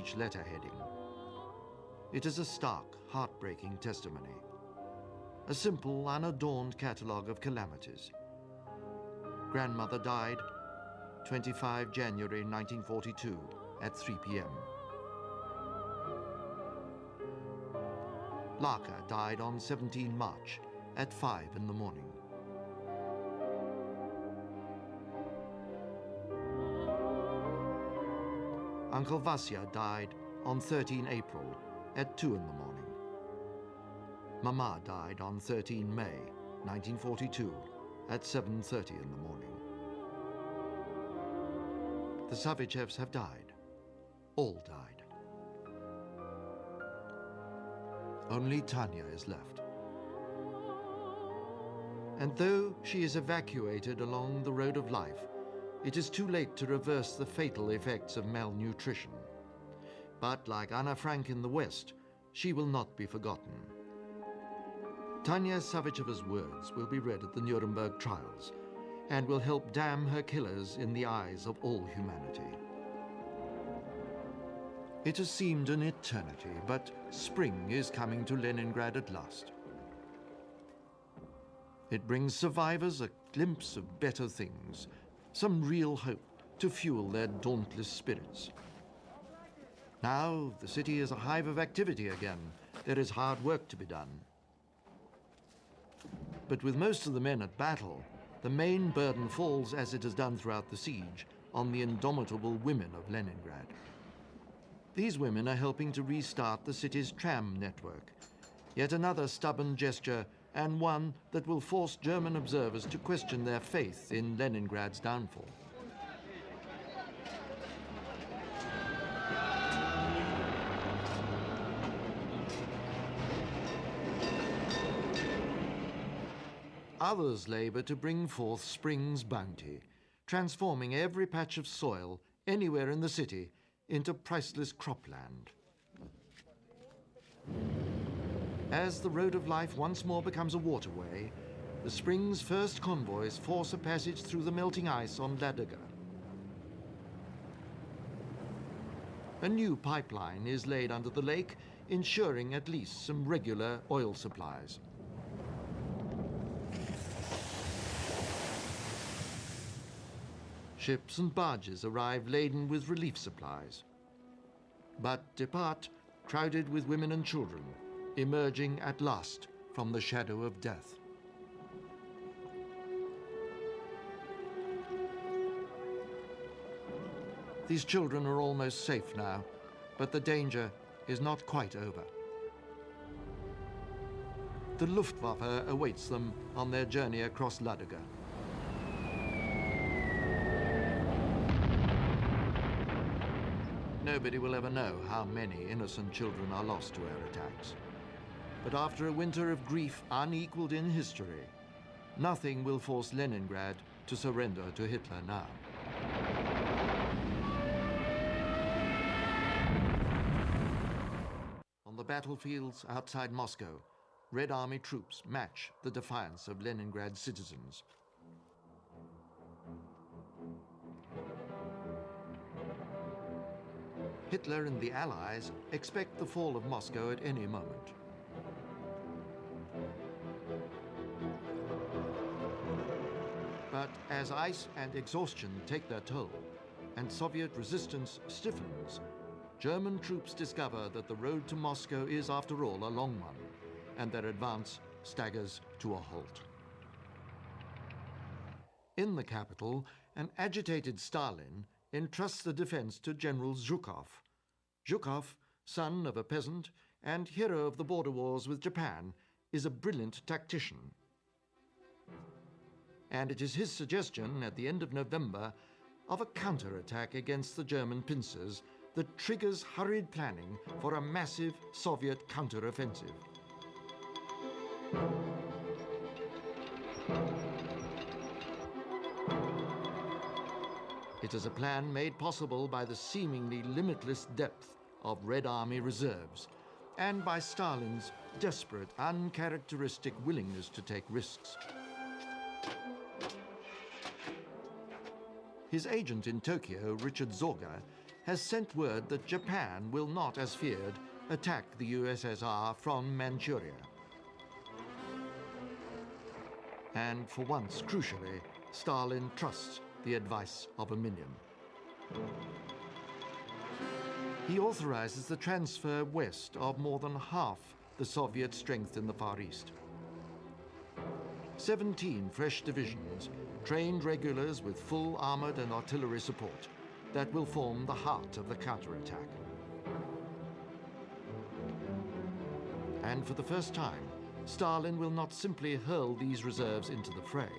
each letter heading. It is a stark, heartbreaking testimony. A simple, unadorned catalogue of calamities. Grandmother died 25 January 1942 at 3 p.m. Laka died on 17 March at 5 in the morning. Uncle Vasya died on 13 April at 2 in the morning. Mama died on 13 May 1942 at 7:30 in the morning. The Savachevs have died. All died. Only Tanya is left. And though she is evacuated along the road of life, it is too late to reverse the fatal effects of malnutrition. But like Anna Frank in the West, she will not be forgotten. Tanya Savacheva's words will be read at the Nuremberg trials and will help damn her killers in the eyes of all humanity. It has seemed an eternity, but spring is coming to Leningrad at last. It brings survivors a glimpse of better things, some real hope to fuel their dauntless spirits. Now the city is a hive of activity again. There is hard work to be done. But with most of the men at battle, the main burden falls, as it has done throughout the siege, on the indomitable women of Leningrad. These women are helping to restart the city's tram network, yet another stubborn gesture and one that will force German observers to question their faith in Leningrad's downfall. Others labor to bring forth spring's bounty, transforming every patch of soil anywhere in the city into priceless cropland. As the road of life once more becomes a waterway, the spring's first convoys force a passage through the melting ice on Ladoga. A new pipeline is laid under the lake, ensuring at least some regular oil supplies. Ships and barges arrive laden with relief supplies, but depart crowded with women and children, emerging at last from the shadow of death. These children are almost safe now, but the danger is not quite over. The Luftwaffe awaits them on their journey across Ladoga. Nobody will ever know how many innocent children are lost to air attacks. But after a winter of grief unequaled in history, nothing will force Leningrad to surrender to Hitler now. On the battlefields outside Moscow, Red Army troops match the defiance of Leningrad's citizens. Hitler and the Allies expect the fall of Moscow at any moment. But as ice and exhaustion take their toll, and Soviet resistance stiffens, German troops discover that the road to Moscow is, after all, a long one, and their advance staggers to a halt. In the capital, an agitated Stalin entrusts the defense to General Zhukov. Zhukov, son of a peasant and hero of the border wars with Japan, is a brilliant tactician. And it is his suggestion at the end of November of a counterattack against the German pincers that triggers hurried planning for a massive Soviet counteroffensive. It is a plan made possible by the seemingly limitless depth of Red Army reserves and by Stalin's desperate, uncharacteristic willingness to take risks. His agent in Tokyo, Richard Zorga, has sent word that Japan will not, as feared, attack the USSR from Manchuria. And for once, crucially, Stalin trusts the advice of a minion. He authorizes the transfer west of more than half the Soviet strength in the Far East. 17 fresh divisions, trained regulars with full armored and artillery support, that will form the heart of the counterattack. And for the first time, Stalin will not simply hurl these reserves into the fray.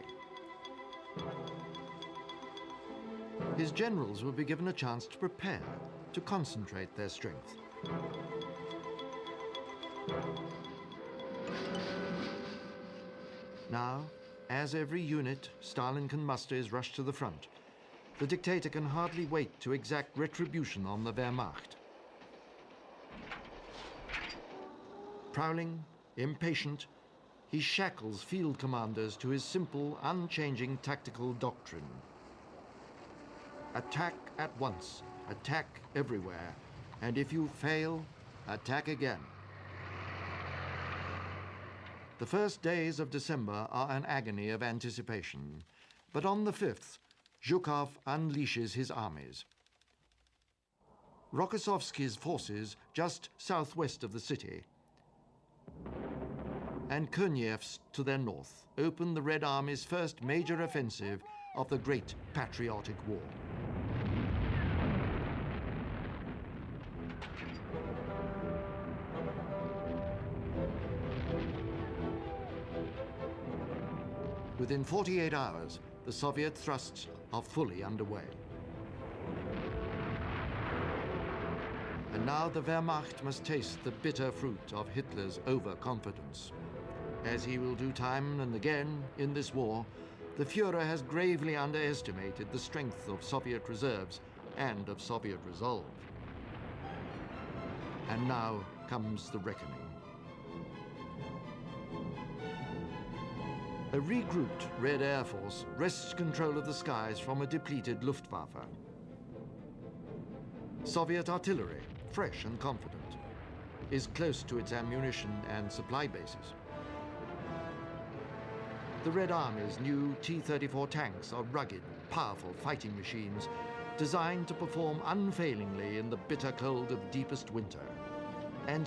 His generals will be given a chance to prepare, to concentrate their strength. Now, as every unit Stalin can muster is rushed to the front, the dictator can hardly wait to exact retribution on the Wehrmacht. Prowling, impatient, he shackles field commanders to his simple, unchanging tactical doctrine. Attack at once, attack everywhere, and if you fail, attack again. The first days of December are an agony of anticipation, but on the 5th, Zhukov unleashes his armies. Rokossovsky's forces just southwest of the city, and Korniev's to their north, open the Red Army's first major offensive of the Great Patriotic War. Within 48 hours, the Soviet thrusts are fully underway. And now the Wehrmacht must taste the bitter fruit of Hitler's overconfidence. As he will do time and again in this war, the Führer has gravely underestimated the strength of Soviet reserves and of Soviet resolve. And now comes the reckoning. A regrouped Red Air Force wrests control of the skies from a depleted Luftwaffe. Soviet artillery, fresh and confident, is close to its ammunition and supply bases. The Red Army's new T-34 tanks are rugged, powerful fighting machines designed to perform unfailingly in the bitter cold of deepest winter and